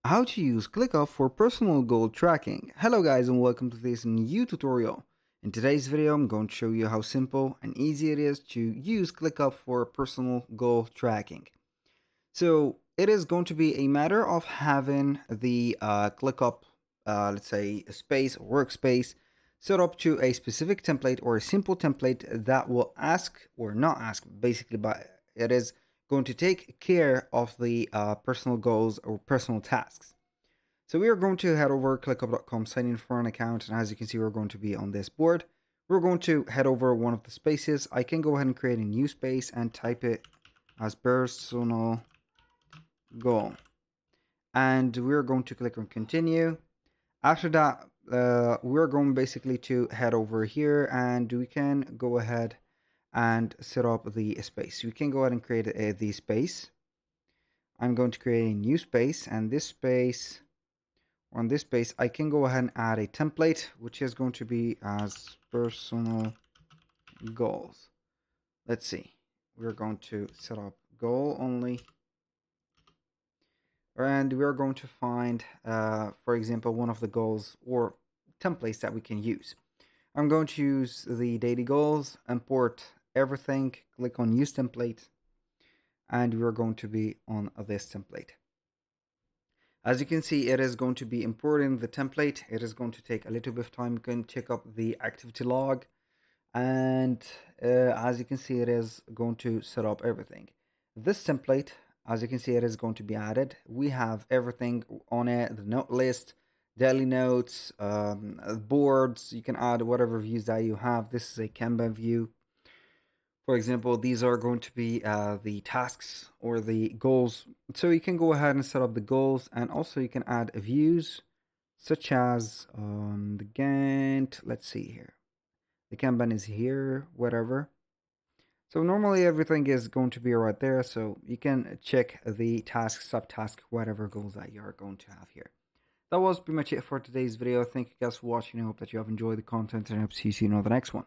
How to use ClickUp for personal goal tracking. Hello guys and welcome to this new tutorial. In today's video I'm going to show you how simple and easy it is to use ClickUp for personal goal tracking. So it is going to be a matter of having the ClickUp, let's say a space or workspace set up to a specific template or a simple template that will ask or not ask basically, but it is going to take care of the personal goals or personal tasks. So we are going to head over clickup.com, sign in for an account, and as you can see, we're going to be on this board. We're going to head over one of the spaces. I can go ahead and create a new space and type it as personal goal. And we're going to click on continue. After that, we're going basically to head over here and we can go ahead and set up the space. We can go ahead and create the space. I'm going to create a new space, and this space, on this space, I can go ahead and add a template, which is going to be as personal goals. Let's see. We're going to set up goal only. And we're going to find, for example, one of the goals or templates that we can use. I'm going to use the daily goals, import everything, click on use template, and we're going to be on this template. As you can see, it is going to be importing the template. It is going to take a little bit of time. You can check up the activity log, and as you can see, it is going to set up everything. This template, as you can see, it is going to be added. We have everything on it: the note list, daily notes, boards. You can add whatever views that you have. This is a Kanban view. For example, these are going to be the tasks or the goals. So you can go ahead and set up the goals, and also you can add views such as the Gantt. Let's see here. The Kanban is here, whatever. So normally everything is going to be right there. So you can check the task, subtask, whatever goals that you are going to have here. That was pretty much it for today's video. Thank you guys for watching. I hope that you have enjoyed the content, and I hope to see you in the next one.